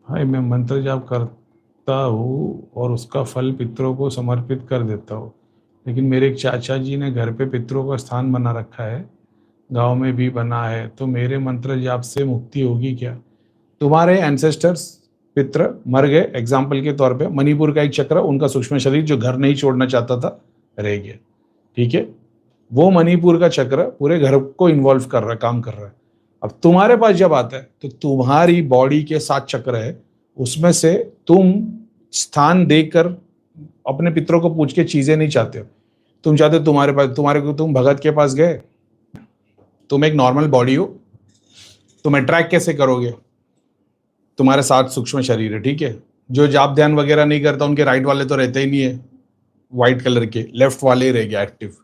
हाँ, मैं मंत्र जाप करता हूँ और उसका फल पितरों को समर्पित कर देता हूँ। लेकिन मेरे एक चाचा जी ने घर पे पितरों का स्थान बना रखा है, गांव में भी बना है, तो मेरे मंत्र जाप से मुक्ति होगी क्या? तुम्हारे एंसेस्टर्स पितृ मर गए, एग्जाम्पल के तौर पे मणिपुर का एक चक्र, उनका सूक्ष्म शरीर जो घर नहीं छोड़ना चाहता था रह गया। ठीक है, वो मणिपुर का चक्र पूरे घर को इन्वॉल्व कर रहा है, काम कर रहा है। अब तुम्हारे पास जब आता है तो तुम्हारी बॉडी के 7 चक्र है, उसमें से तुम स्थान देकर अपने पितरों को पूछ के चीजें नहीं चाहते हो। तुम चाहते हो तुम्हारे पास, तुम्हारे को तुम भगत के पास गए, तुम एक नॉर्मल बॉडी हो, तुम अट्रैक्ट कैसे करोगे? तुम्हारे 7 सूक्ष्म शरीर है, ठीक है। जो जाप ध्यान वगैरह नहीं करता उनके राइट वाले तो रहते ही नहीं है, व्हाइट कलर के, लेफ्ट वाले ही रहेंगे एक्टिव,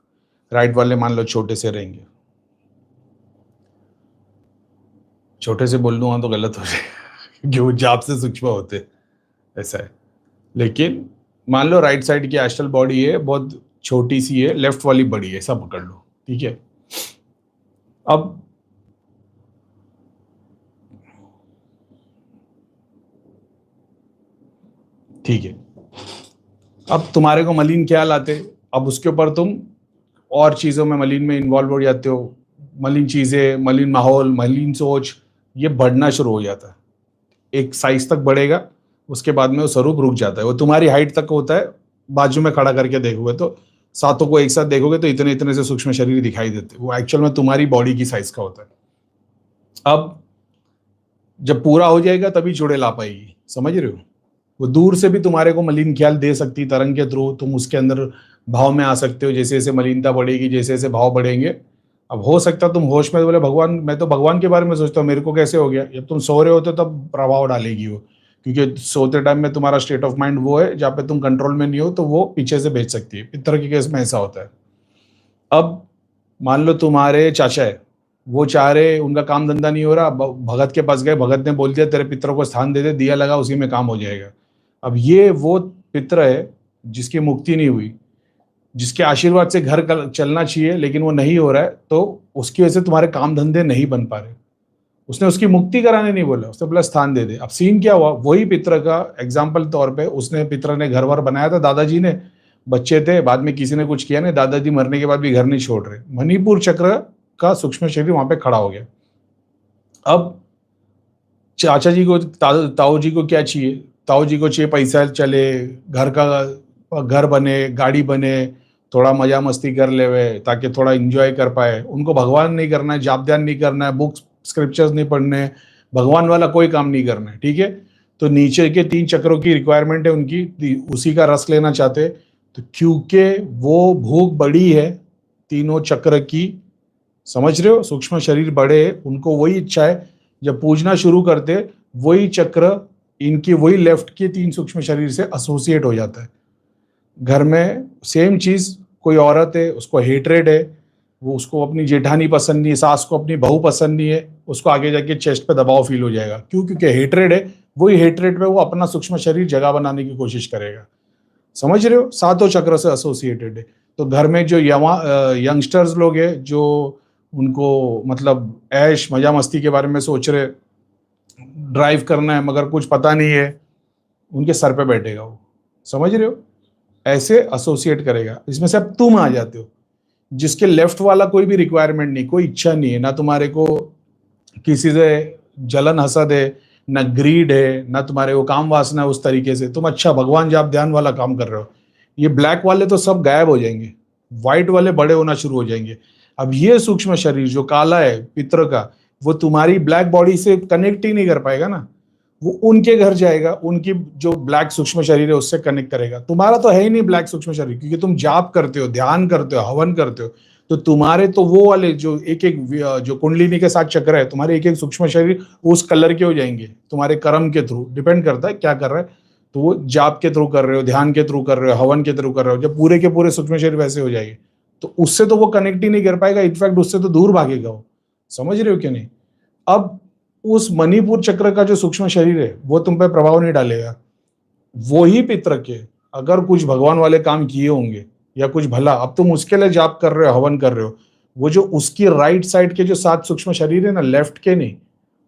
राइट वाले मान लो छोटे से रहेंगे। छोटे से बोल दूंगा तो गलत हो जाएगा क्योंकि वो जाप से सूक्ष्म होते, ऐसा है। लेकिन मान लो राइट साइड की एस्ट्रल बॉडी है, बहुत छोटी सी है, लेफ्ट वाली बड़ी है, ऐसा पकड़ लो, ठीक है। अब ठीक है, अब तुम्हारे को मलिन ख्याल आते, अब उसके ऊपर तुम और चीजों में मलिन में इन्वॉल्व हो जाते हो, मलिन चीजें, मलिन माहौल, मलिन सोच, ये बढ़ना शुरू हो जाता है। एक साइज तक बढ़ेगा, उसके बाद में वो स्वरूप रुक जाता है। वो तुम्हारी हाइट तक होता है, बाजू में खड़ा करके देखोगे तो सातों को एक साथ देखोगे तो इतने इतने से सूक्ष्म शरीर दिखाई देते, वो एक्चुअल में तुम्हारी बॉडी की साइज का होता है। अब जब पूरा हो जाएगा तभी चुड़ैल ला पाएगी, समझ रहे हो? वो दूर से भी तुम्हारे को मलिन ख्याल दे सकती, तरंग के थ्रू तुम उसके अंदर भाव में आ सकते हो। जैसे जैसे मलिनता बढ़ेगी, जैसे जैसे भाव बढ़ेंगे, अब हो सकता है तुम होश में बोले भगवान, मैं तो भगवान के बारे में सोचता हूँ, मेरे को कैसे हो गया? जब तुम सो रहे होते हो तब प्रभाव डालेगी वो, क्योंकि सोते टाइम में तुम्हारा स्टेट ऑफ माइंड वो है जहाँ पे तुम कंट्रोल में नहीं हो, तो वो पीछे से भेज सकती है। पितर के केस में ऐसा होता है। अब मान लो तुम्हारे चाचा है, वो चाह रहे, उनका काम धंधा नहीं हो रहा, भगत के पास गए, भगत ने बोल दिया तेरे पितरों को स्थान दे दे, दिया लगा, उसी में काम हो जाएगा। अब ये वो पितर है जिसकी मुक्ति नहीं हुई, जिसके आशीर्वाद से घर चलना चाहिए लेकिन वो नहीं हो रहा है, तो उसकी वजह से तुम्हारे काम धंधे नहीं बन पा रहे। उसने उसकी मुक्ति कराने नहीं बोला, उसने बोला स्थान दे दे। अब सीन क्या हुआ, वही पितर का एग्जाम्पल तौर पे, उसने पितर ने घर वर बनाया था, दादाजी ने, बच्चे थे, बाद में किसी ने कुछ किया नहीं, दादाजी मरने के बाद भी घर नहीं छोड़ रहे, मणिपुर चक्र का सूक्ष्म शरीर वहां पे खड़ा हो गया। अब चाचा जी को, ताऊ जी को क्या चाहिए? ताऊ जी को चाहिए पैसा चले, घर का घर बने, गाड़ी बने, थोड़ा मजा मस्ती कर लेवे ताकि थोड़ा इंजॉय कर पाए। उनको भगवान नहीं करना है, जाप ध्यान नहीं करना है, बुक्स स्क्रिप्चर्स नहीं पढ़ने हैं, भगवान वाला कोई काम नहीं करना है, ठीक है। तो नीचे के 3 चक्रों की रिक्वायरमेंट है उनकी, उसी का रस लेना चाहते। तो क्योंकि वो भूख बड़ी है तीनों चक्र की, समझ रहे हो, सूक्ष्म शरीर बड़े, उनको वही इच्छा है। जब पूजना शुरू करते, वही चक्र इनकी, वही लेफ्ट के 3 सूक्ष्म शरीर से एसोसिएट हो जाता है। घर में सेम चीज, कोई औरत है, उसको हेट्रेड है, वो, उसको अपनी जेठानी पसंद नहीं है, सास को अपनी बहू पसंद नहीं है, उसको आगे जाके चेस्ट पे दबाव फील हो जाएगा। क्यों? क्योंकि हेट्रेड है, वही हेट्रेड पे वो अपना सूक्ष्म शरीर जगह बनाने की कोशिश करेगा। समझ रहे हो? सातों चक्र से एसोसिएटेड है। तो घर में जो यंगस्टर्स लोग हैं, जो उनको मतलब ऐश मजा मस्ती के बारे में सोच रहे, ड्राइव करना है मगर कुछ पता नहीं है, उनके सर पे बैठेगा वो, समझ रहे हो? ऐसे एसोसिएट करेगा। इसमें से अब तुम आ जाते हो, जिसके लेफ्ट वाला कोई भी रिक्वायरमेंट नहीं, कोई इच्छा नहीं है, ना तुम्हारे को किसी से जलन हसद है, ना ग्रीड है, ना तुम्हारे को काम वासना है उस तरीके से। तुम अच्छा भगवान जाप ध्यान वाला काम कर रहे हो। ये ब्लैक वाले तो सब गायब हो जाएंगे, व्हाइट वाले बड़े होना शुरू हो जाएंगे। अब ये सूक्ष्म शरीर जो काला है पितर का, वो तुम्हारी ब्लैक बॉडी से कनेक्ट ही नहीं कर पाएगा ना, वो उनके घर जाएगा, उनकी जो ब्लैक सूक्ष्म शरीर है उससे कनेक्ट करेगा। तुम्हारा तो है ही नहीं ब्लैक सूक्ष्म शरीर, क्योंकि तुम जाप करते हो, ध्यान करते हो, हवन करते हो। तो तुम्हारे तो वो वाले जो एक एक जो कुंडलिनी के साथ चक्र है, तुम्हारे एक एक सूक्ष्म शरीर उस कलर के हो जाएंगे तुम्हारे कर्म के थ्रू, डिपेंड करता है क्या कर रहा है। तो वो जाप के थ्रू कर रहे हो, ध्यान के थ्रू कर रहे हो, हवन के थ्रू कर रहे हो, जब पूरे के पूरे सूक्ष्म शरीर वैसे हो जाएंगे, तो उससे तो वो कनेक्ट ही नहीं कर पाएगा, इनफैक्ट उससे तो दूर भागेगा वो। समझ रहे हो कि नहीं? अब उस मणिपुर चक्र का जो सूक्ष्म शरीर है वो तुम पे प्रभाव नहीं डालेगा। वो ही पितर के अगर कुछ भगवान वाले काम किए होंगे या कुछ भला, अब तुम उसके लिए जाप कर रहे हो, हवन कर रहे हो, वो जो उसकी राइट साइड के जो 7 सूक्ष्म शरीर है ना, लेफ्ट के नहीं,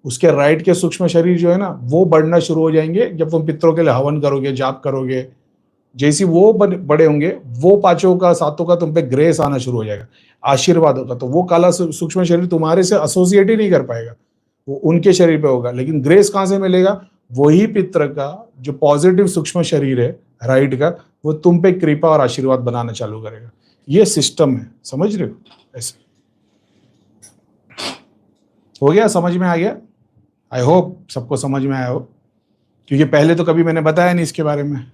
उसके राइट के सूक्ष्म शरीर जो है ना वो बढ़ना शुरू हो जाएंगे जब तुम पितरों के लिए हवन करोगे, जाप करोगे। जैसे वो बड़े होंगे, वो पांचों का सातों का तुम पे ग्रेस आना शुरू हो जाएगा, आशीर्वाद होगा। तो वो काला सूक्ष्म शरीर तुम्हारे से एसोसिएट ही नहीं कर पाएगा, वो उनके शरीर पे होगा। लेकिन ग्रेस कहां से मिलेगा? वही पित्र का जो पॉजिटिव सूक्ष्म शरीर है राइट का, वो तुम पे कृपा और आशीर्वाद बनाना चालू करेगा। ये सिस्टम है, समझ रहे हो? ऐसे हो गया, समझ में आ गया? आई होप सबको समझ में आया हो, क्योंकि पहले तो कभी मैंने बताया नहीं इसके बारे में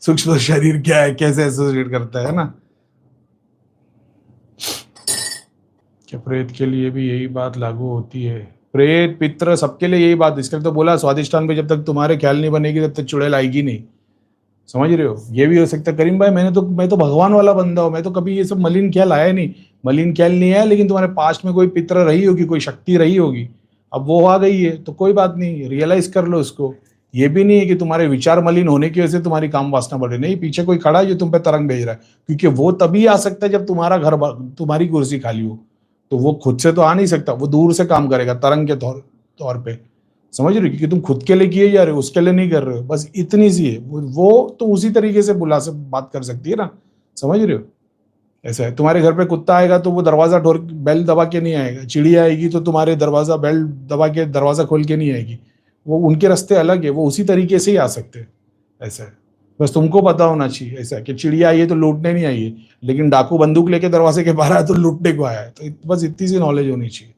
सूक्ष्म शरीर क्या है, कैसे एसोसिएट करता है ना। क्या प्रेत के लिए भी यही बात लागू होती है? प्रेत पित्र सबके लिए यही बात, इसके लिए तो बोला स्वादिष्टान पे जब तक तुम्हारे ख्याल नहीं बनेगी तब तक चुड़ैल आएगी नहीं। समझ रहे हो? ये भी हो सकता है करीम भाई, मैं तो भगवान वाला बंदा हूँ, मैं तो कभी ये सब मलिन ख्याल आया नहीं। मलिन ख्याल नहीं आया, लेकिन तुम्हारे पास्ट में कोई पित्र रही होगी, कोई शक्ति रही होगी, अब वो आ गई है तो कोई बात नहीं, रियलाइज कर लो उसको। ये भी नहीं है कि तुम्हारे विचार मलिन होने की वजह से तुम्हारी काम वासना बढ़े, नहीं, पीछे कोई खड़ा है जो तुम पे तरंग भेज रहा है, क्योंकि वो तभी आ सकता है जब तुम्हारा घर, तुम्हारी कुर्सी खाली हो। तो वो खुद से तो आ नहीं सकता, वो दूर से काम करेगा तरंग के तौर पे। समझ रहे हो? क्योंकि तुम खुद के लिए किए जा रहे हो, उसके लिए नहीं कर रहे हो, बस इतनी सी है। वो तो उसी तरीके से बात कर सकती है ना। समझ रहे हो? ऐसा है, तुम्हारे घर पे कुत्ता आएगा तो वो दरवाजा बेल दबा के नहीं आएगा, चिड़िया आएगी तो तुम्हारे दरवाजा बेल दबा के दरवाजा खोल के नहीं आएगी। वो उनके रास्ते अलग है, वो उसी तरीके से ही आ सकते हैं। ऐसा है, बस तुमको पता होना चाहिए ऐसा कि चिड़िया आई है तो लूटने नहीं आई है, लेकिन डाकू बंदूक लेके दरवाजे के बाहर आया तो लूटने को आया है। तो बस इतनी सी नॉलेज होनी चाहिए।